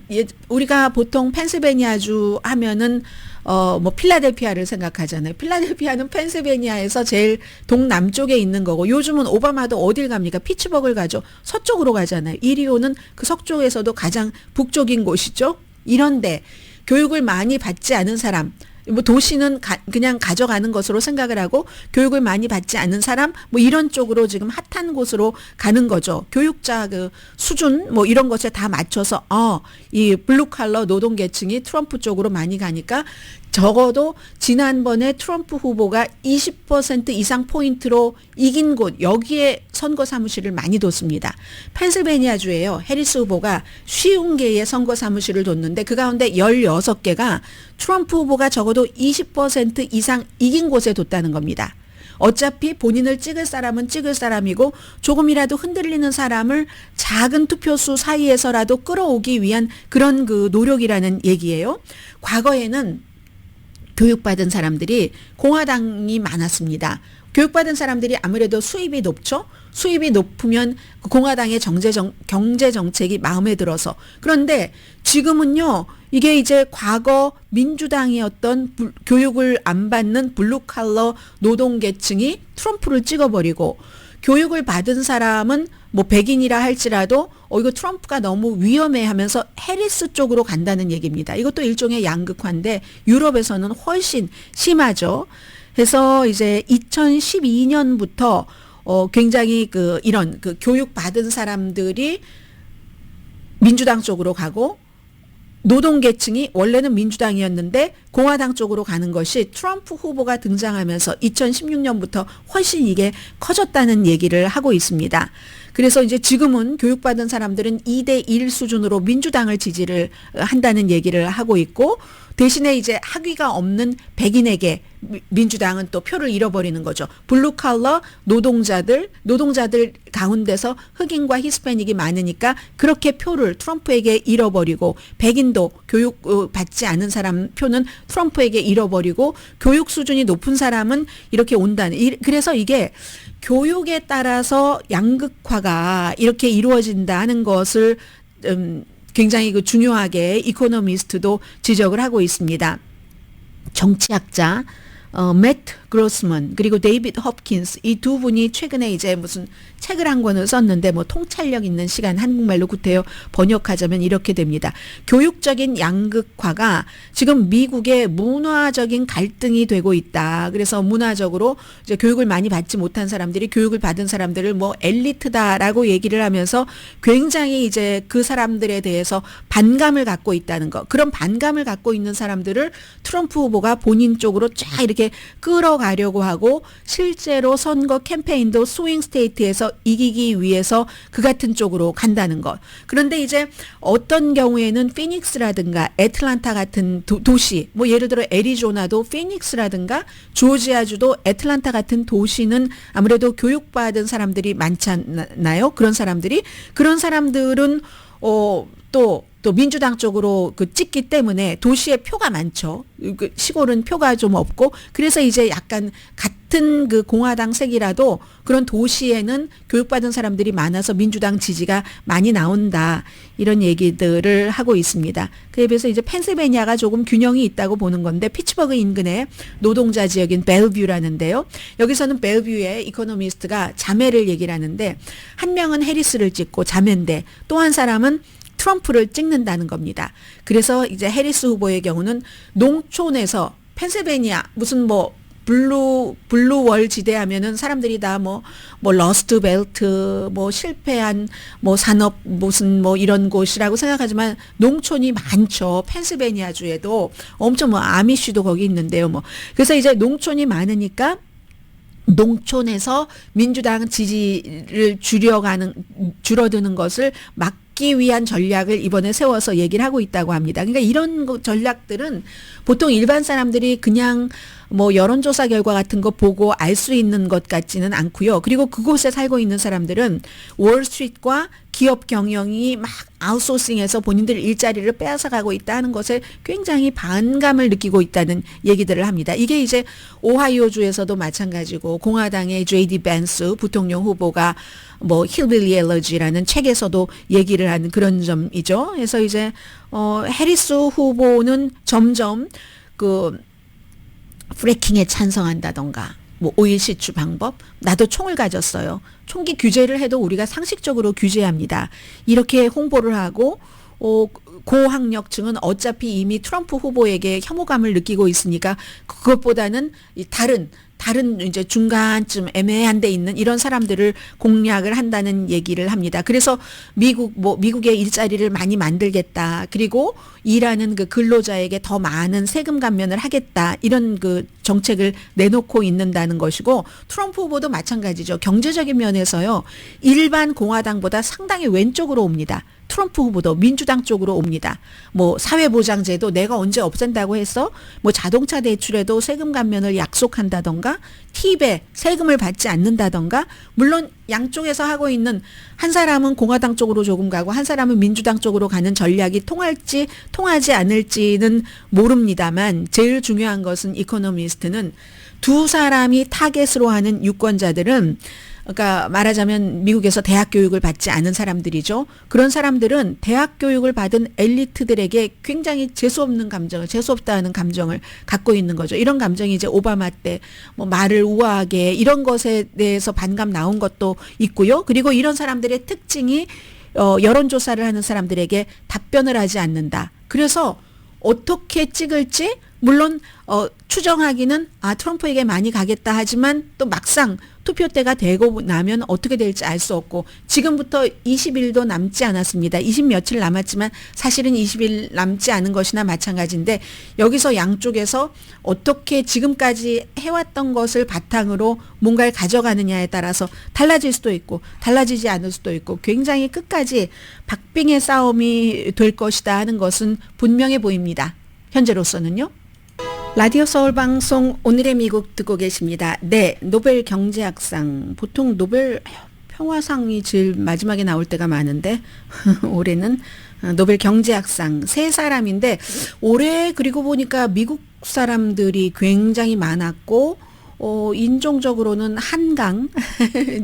우리가 보통 펜실베니아주 하면은 뭐 필라델피아를 생각하잖아요. 필라델피아는 펜실베니아에서 제일 동남쪽에 있는 거고 요즘은 오바마도 어딜 갑니까? 피츠버그를 가죠. 서쪽으로 가잖아요. 이리호는 그 서쪽에서도 가장 북쪽인 곳이죠. 이런데 교육을 많이 받지 않은 사람, 뭐 도시는 그냥 가져가는 것으로 생각을 하고 교육을 많이 받지 않은 사람 뭐 이런 쪽으로 지금 핫한 곳으로 가는 거죠. 교육자 그 수준 뭐 이런 것에 다 맞춰서 이 블루칼러 노동계층이 트럼프 쪽으로 많이 가니까 적어도 지난번에 트럼프 후보가 20% 이상 포인트로 이긴 곳 여기에 선거 사무실을 많이 뒀습니다. 펜실베니아주에요. 해리스 후보가 50개의 선거 사무실을 뒀는데 그 가운데 16개가 트럼프 후보가 적어도 20% 이상 이긴 곳에 뒀다는 겁니다. 어차피 본인을 찍을 사람은 찍을 사람이고 조금이라도 흔들리는 사람을 작은 투표수 사이에서라도 끌어오기 위한 그런 그 노력이라는 얘기예요. 과거에는 교육받은 사람들이 공화당이 많았습니다. 교육받은 사람들이 아무래도 수입이 높죠. 수입이 높으면 공화당의 경제 정책이 마음에 들어서. 그런데 지금은요. 이게 이제 과거 민주당이었던 교육을 안 받는 블루칼러 노동계층이 트럼프를 찍어버리고 교육을 받은 사람은 뭐 백인이라 할지라도 이거 트럼프가 너무 위험해 하면서 해리스 쪽으로 간다는 얘기입니다. 이것도 일종의 양극화인데 유럽에서는 훨씬 심하죠. 그래서 이제 2012년부터 굉장히 이런 교육 받은 사람들이 민주당 쪽으로 가고 노동계층이 원래는 민주당이었는데 공화당 쪽으로 가는 것이 트럼프 후보가 등장하면서 2016년부터 훨씬 이게 커졌다는 얘기를 하고 있습니다. 그래서 이제 지금은 교육받은 사람들은 2대1 수준으로 민주당을 지지를 한다는 얘기를 하고 있고, 대신에 이제 학위가 없는 백인에게 민주당은 또 표를 잃어버리는 거죠. 블루 칼러 노동자들 가운데서 흑인과 히스패닉이 많으니까 그렇게 표를 트럼프에게 잃어버리고, 백인도 교육 받지 않은 사람 표는 트럼프에게 잃어버리고, 교육 수준이 높은 사람은 이렇게 온다는. 그래서 이게 교육에 따라서 양극화가 이렇게 이루어진다는 것을 굉장히 중요하게 이코노미스트도 지적을 하고 있습니다. 정치학자 매트 그로스먼 그리고 데이비드 홉킨스, 이 두 분이 최근에 이제 무슨 책을 한 권을 썼는데, 뭐 통찰력 있는 시간, 한국말로 구태여 번역하자면 이렇게 됩니다. 교육적인 양극화가 지금 미국의 문화적인 갈등이 되고 있다. 그래서 문화적으로 이제 교육을 많이 받지 못한 사람들이 교육을 받은 사람들을 뭐 엘리트다라고 얘기를 하면서 굉장히 이제 그 사람들에 대해서 반감을 갖고 있다는 거. 그런 반감을 갖고 있는 사람들을 트럼프 후보가 본인 쪽으로 쫙 이렇게 끌어가려고 하고, 실제로 선거 캠페인도 스윙 스테이트에서 이기기 위해서 그 같은 쪽으로 간다는 것. 그런데 이제 어떤 경우에는 피닉스라든가 애틀란타 같은 도시, 뭐 예를 들어 애리조나도 피닉스라든가 조지아주도 애틀란타 같은 도시는 아무래도 교육받은 사람들이 많잖아요. 그런 사람들은 또 민주당 쪽으로 찍기 때문에 도시에 표가 많죠. 시골은 표가 좀 없고, 그래서 이제 약간 같은 그 공화당 색이라도 그런 도시에는 교육받은 사람들이 많아서 민주당 지지가 많이 나온다, 이런 얘기들을 하고 있습니다. 그에 비해서 이제 펜실베니아가 조금 균형이 있다고 보는 건데, 피츠버그 인근의 노동자 지역인 벨뷰라는데요. 여기서는 벨뷰의 이코노미스트가 자매를 얘기를 하는데, 한 명은 해리스를 찍고 자매인데 또 한 사람은 트럼프를 찍는다는 겁니다. 그래서 이제 해리스 후보의 경우는 농촌에서 펜실베니아 무슨 뭐 블루월 지대 하면은 사람들이 다 뭐 러스트 벨트, 뭐 실패한 뭐 산업 무슨 뭐 이런 곳이라고 생각하지만 농촌이 많죠. 펜실베니아 주에도 엄청 뭐 아미쉬도 거기 있는데요. 뭐 그래서 이제 농촌이 많으니까 농촌에서 민주당 지지를 줄어드는 것을 막기 위한 전략을 이번에 세워서 얘기를 하고 있다고 합니다. 그러니까 이런 전략들은 보통 일반 사람들이 그냥 뭐 여론조사 결과 같은 거 보고 알 수 있는 것 같지는 않고요. 그리고 그곳에 살고 있는 사람들은 월스트리트과 기업 경영이 막 아웃소싱해서 본인들 일자리를 빼앗아가고 있다는 것에 굉장히 반감을 느끼고 있다는 얘기들을 합니다. 이게 이제 오하이오주에서도 마찬가지고, 공화당의 J.D. 벤스 부통령 후보가 뭐 힐빌리 엘러지라는 책에서도 얘기를 하는 그런 점이죠. 그래서 이제 해리스 후보는 점점 프래킹에 찬성한다던가, 뭐 오일 시추 방법, 나도 총을 가졌어요. 총기 규제를 해도 우리가 상식적으로 규제합니다. 이렇게 홍보를 하고, 고학력층은 어차피 이미 트럼프 후보에게 혐오감을 느끼고 있으니까 그것보다는 다른 이제 중간쯤 애매한 데 있는 이런 사람들을 공략을 한다는 얘기를 합니다. 그래서 미국의 일자리를 많이 만들겠다. 그리고 일하는 그 근로자에게 더 많은 세금 감면을 하겠다. 이런 그 정책을 내놓고 있는다는 것이고, 트럼프 후보도 마찬가지죠. 경제적인 면에서요, 일반 공화당보다 상당히 왼쪽으로 옵니다. 트럼프 후보도 민주당 쪽으로 옵니다. 뭐 사회보장제도 내가 언제 없앤다고 했어? 뭐 자동차 대출에도 세금 감면을 약속한다던가, 팁에 세금을 받지 않는다던가. 물론 양쪽에서 하고 있는, 한 사람은 공화당 쪽으로 조금 가고 한 사람은 민주당 쪽으로 가는 전략이 통할지 통하지 않을지는 모릅니다만, 제일 중요한 것은 이코노미스트는 두 사람이 타겟으로 하는 유권자들은, 그러니까 말하자면 미국에서 대학 교육을 받지 않은 사람들이죠. 그런 사람들은 대학 교육을 받은 엘리트들에게 굉장히 재수없다는 감정을 갖고 있는 거죠. 이런 감정이 이제 오바마 때 뭐 말을 우아하게 이런 것에 대해서 반감 나온 것도 있고요. 그리고 이런 사람들의 특징이 여론조사를 하는 사람들에게 답변을 하지 않는다. 그래서 어떻게 찍을지 물론 추정하기는 트럼프에게 많이 가겠다 하지만 또 막상 투표 때가 되고 나면 어떻게 될지 알 수 없고 지금부터 20일도 남지 않았습니다. 20 며칠 남았지만 사실은 20일 남지 않은 것이나 마찬가지인데 여기서 양쪽에서 어떻게 지금까지 해왔던 것을 바탕으로 뭔가를 가져가느냐에 따라서 달라질 수도 있고 달라지지 않을 수도 있고 굉장히 끝까지 박빙의 싸움이 될 것이다 하는 것은 분명해 보입니다. 현재로서는요. 라디오 서울 방송 오늘의 미국 듣고 계십니다. 네, 노벨 경제학상. 보통 노벨 평화상이 제일 마지막에 나올 때가 많은데 올해는 노벨 경제학상 세 사람인데 올해 그리고 보니까 미국 사람들이 굉장히 많았고 인종적으로는 한강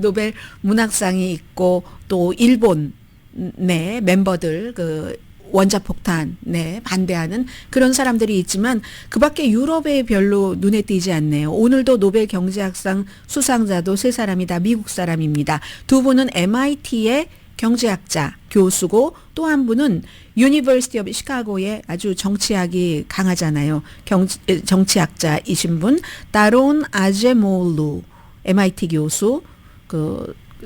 노벨 문학상이 있고 또 일본 네 멤버들 원자폭탄에 반대하는 그런 사람들이 있지만 그 밖에 유럽에 별로 눈에 띄지 않네요. 오늘도 노벨 경제학상 수상자도 세 사람이 다 미국 사람입니다. 두 분은 MIT의 경제학자 교수고 또 한 분은 유니버시티 오브 시카고의 아주 정치학이 강하잖아요. 정치학자이신 분 다론 아제몰루 MIT 교수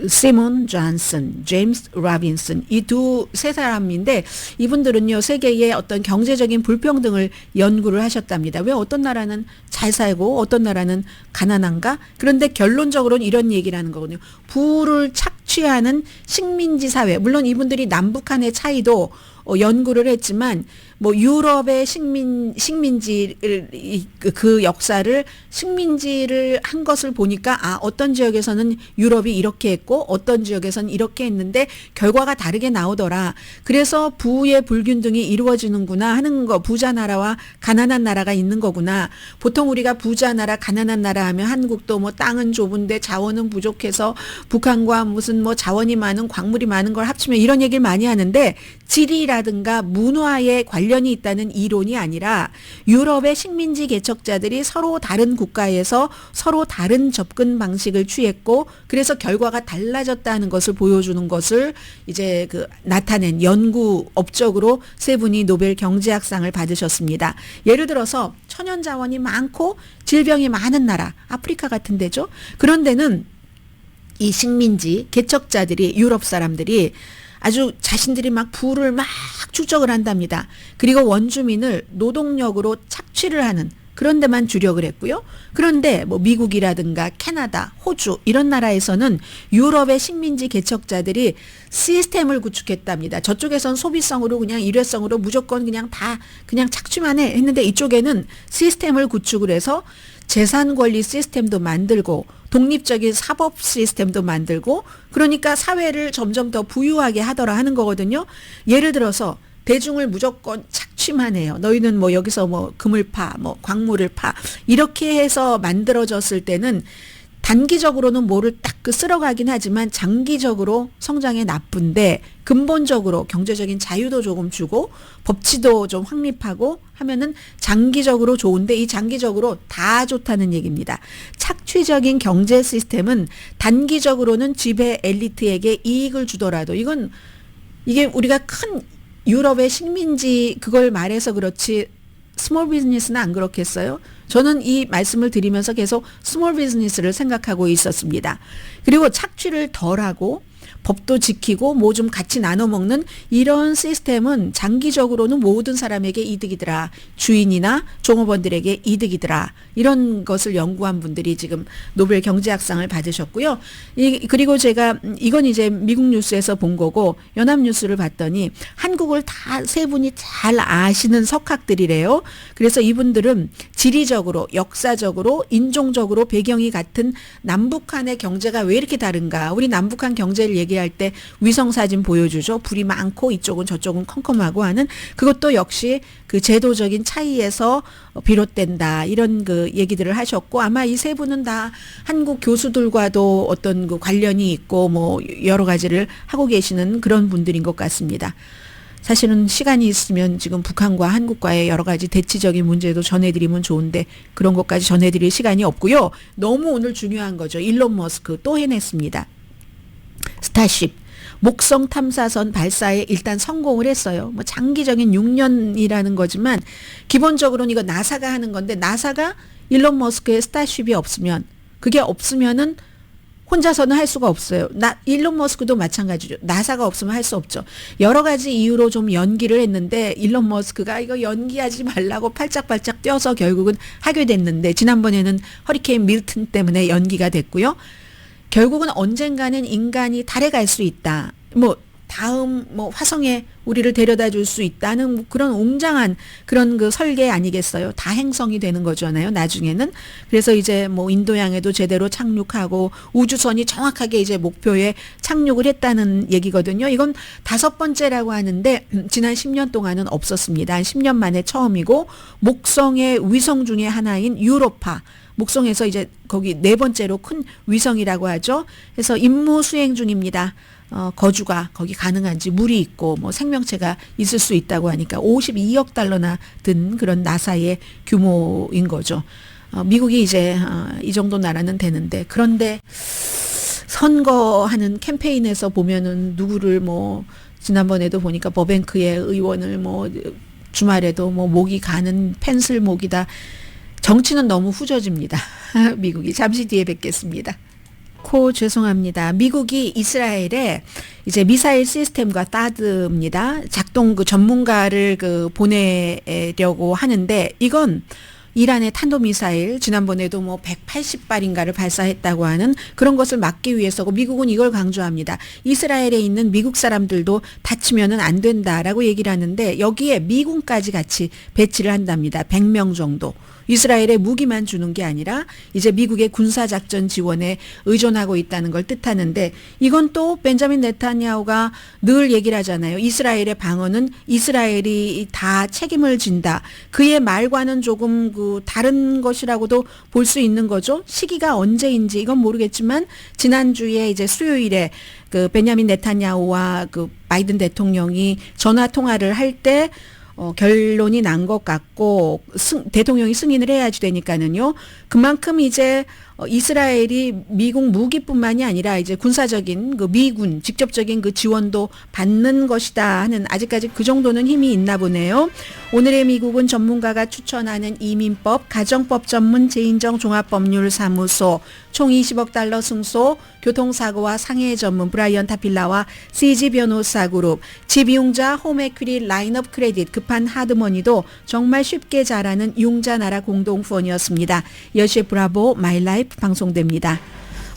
시몬 존슨, 제임스 라빈슨 이 세 사람인데 이분들은요 세계의 어떤 경제적인 불평등을 연구를 하셨답니다. 왜 어떤 나라는 잘 살고 어떤 나라는 가난한가? 그런데 결론적으로는 이런 얘기를 하는 거거든요. 부를 착취하는 식민지 사회. 물론 이분들이 남북한의 차이도 연구를 했지만 뭐 유럽의 식민지를 그 역사를 식민지를 한 것을 보니까 어떤 지역에서는 유럽이 이렇게 했고 어떤 지역에서는 이렇게 했는데 결과가 다르게 나오더라. 그래서 부의 불균등이 이루어지는구나 하는 거. 부자 나라와 가난한 나라가 있는 거구나. 보통 우리가 부자 나라 가난한 나라 하면 한국도 뭐 땅은 좁은데 자원은 부족해서 북한과 무슨 뭐 자원이 많은 광물이 많은 걸 합치면 이런 얘기를 많이 하는데 지리라든가 문화에 관련이 있다는 이론이 아니라 유럽의 식민지 개척자들이 서로 다른 국가에서 서로 다른 접근 방식을 취했고 그래서 결과가 달라졌다는 것을 보여주는 것을 이제 나타낸 연구 업적으로 세 분이 노벨 경제학상을 받으셨습니다. 예를 들어서 천연 자원이 많고 질병이 많은 나라 아프리카 같은 데죠. 그런 데는 이 식민지 개척자들이 유럽 사람들이 아주 자신들이 막 부를 막 축적을 한답니다. 그리고 원주민을 노동력으로 착취를 하는 그런 데만 주력을 했고요. 그런데 뭐 미국이라든가 캐나다, 호주 이런 나라에서는 유럽의 식민지 개척자들이 시스템을 구축했답니다. 저쪽에선 소비성으로 그냥 일회성으로 무조건 그냥 다 그냥 착취만 해 했는데 이쪽에는 시스템을 구축을 해서 재산 권리 시스템도 만들고 독립적인 사법 시스템도 만들고 그러니까 사회를 점점 더 부유하게 하더라 하는 거거든요. 예를 들어서 대중을 무조건 착취만 해요. 너희는 뭐 여기서 뭐 금을 파, 뭐 광물을 파 이렇게 해서 만들어졌을 때는 단기적으로는 뭐를 딱 쓸어가긴 하지만 장기적으로 성장에 나쁜데 근본적으로 경제적인 자유도 조금 주고 법치도 좀 확립하고 하면은 장기적으로 좋은데 이 장기적으로 다 좋다는 얘기입니다. 착취적인 경제 시스템은 단기적으로는 지배 엘리트에게 이익을 주더라도 이게 우리가 큰 유럽의 식민지 그걸 말해서 그렇지 스몰 비즈니스는 안 그렇겠어요? 저는 이 말씀을 드리면서 계속 스몰 비즈니스를 생각하고 있었습니다. 그리고 착취를 덜하고 법도 지키고 뭐 좀 같이 나눠 먹는 이런 시스템은 장기적으로는 모든 사람에게 이득이더라. 주인이나 종업원들에게 이득이더라. 이런 것을 연구한 분들이 지금 노벨 경제학상을 받으셨고요. 그리고 제가 이건 이제 미국 뉴스에서 본 거고 연합뉴스를 봤더니 한국을 다 세 분이 잘 아시는 석학들이래요. 그래서 이분들은 지리적으로 역사적으로 인종적으로 배경이 같은 남북한의 경제가 왜 이렇게 다른가. 우리 남북한 경제를 얘기할 때 위성사진 보여주죠. 불이 많고 이쪽은 저쪽은 컴컴하고 하는 그것도 역시 그 제도적인 차이에서 비롯된다. 이런 그 얘기들을 하셨고 아마 이 세 분은 다 한국 교수들과도 어떤 그 관련이 있고 뭐 여러 가지를 하고 계시는 그런 분들인 것 같습니다. 사실은 시간이 있으면 지금 북한과 한국과의 여러 가지 대치적인 문제도 전해드리면 좋은데 그런 것까지 전해드릴 시간이 없고요. 너무 오늘 중요한 거죠. 일론 머스크 또 해냈습니다. 스타쉽 목성 탐사선 발사에 일단 성공을 했어요. 뭐 장기적인 6년이라는 거지만 기본적으로는 이거 나사가 하는 건데 나사가 일론 머스크의 스타쉽이 없으면 그게 없으면은 혼자서는 할 수가 없어요. 일론 머스크도 마찬가지죠. 나사가 없으면 할 수 없죠. 여러 가지 이유로 좀 연기를 했는데 일론 머스크가 이거 연기하지 말라고 팔짝팔짝 뛰어서 결국은 하게 됐는데 지난번에는 허리케인 밀튼 때문에 연기가 됐고요. 결국은 언젠가는 인간이 달에 갈 수 있다. 다음 화성에 우리를 데려다 줄 수 있다는 그런 웅장한 그런 그 설계 아니겠어요. 다행성이 되는 거잖아요. 나중에는. 그래서 이제 인도양에도 제대로 착륙하고 우주선이 정확하게 이제 목표에 착륙을 했다는 얘기거든요. 이건 5번째라고 하는데 지난 10년 동안은 없었습니다. 한 10년 만에 처음이고 목성의 위성 중에 하나인 유로파 목성에서 이제 거기 4번째로 큰 위성이라고 하죠. 그래서 임무 수행 중입니다. 거주가 거기 가능한지 물이 있고 생명체가 있을 수 있다고 하니까 52억 달러나 든 그런 나사의 규모인 거죠. 미국이 이제 이 정도 나라는 되는데 그런데 선거하는 캠페인에서 보면은 누구를 지난번에도 보니까 버뱅크의 의원을 주말에도 목이 가는 펜슬 목이다. 정치는 너무 후져집니다. 미국이 잠시 뒤에 뵙겠습니다. 죄송합니다. 미국이 이스라엘에 이제 미사일 시스템과 사드입니다. 작동 전문가를 보내려고 하는데 이건 이란의 탄도미사일 지난번에도 180발인가를 발사했다고 하는 그런 것을 막기 위해서고 미국은 이걸 강조합니다. 이스라엘에 있는 미국 사람들도 다치면은 안 된다라고 얘기를 하는데 여기에 미군까지 같이 배치를 한답니다. 100명 정도. 이스라엘에 무기만 주는 게 아니라 이제 미국의 군사작전 지원에 의존하고 있다는 걸 뜻하는데 이건 또 벤자민 네타냐후가 늘 얘기를 하잖아요. 이스라엘의 방어는 이스라엘이 다 책임을 진다. 그의 말과는 조금 다른 것이라고도 볼 수 있는 거죠. 시기가 언제인지 이건 모르겠지만 지난주에 이제 수요일에 벤자민 네타냐후와 바이든 대통령이 전화 통화를 할 때 결론이 난 것 같고 대통령이 승인을 해야지 되니까는요. 그만큼 이제 이스라엘이 미국 무기뿐만이 아니라 이제 군사적인 미군 직접적인 지원도 받는 것이다 하는 아직까지 그 정도는 힘이 있나 보네요. 오늘의 미국은 전문가가 추천하는 이민법, 가정법 전문 재인정 종합법률사무소, 총 20억 달러 승소, 교통사고와 상해 전문 브라이언 타필라와 CG 변호사 그룹, 집이용자 홈에퀴리 라인업 크레딧, 급한 하드머니도 정말 쉽게 잘하는 융자나라 공동후원이었습니다. 여시의 브라보 마이 라이프 방송됩니다.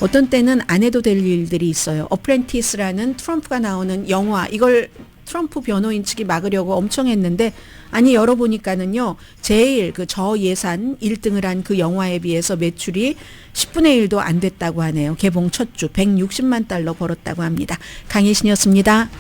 어떤 때는 안 해도 될 일들이 있어요. 어프렌티스라는 트럼프가 나오는 영화, 이걸 트럼프 변호인 측이 막으려고 엄청 했는데 아니 열어보니까는요. 제일 저예산 1등을 한 그 영화에 비해서 매출이 10분의 1도 안 됐다고 하네요. 개봉 첫 주 160만 달러 벌었다고 합니다. 강혜신이었습니다.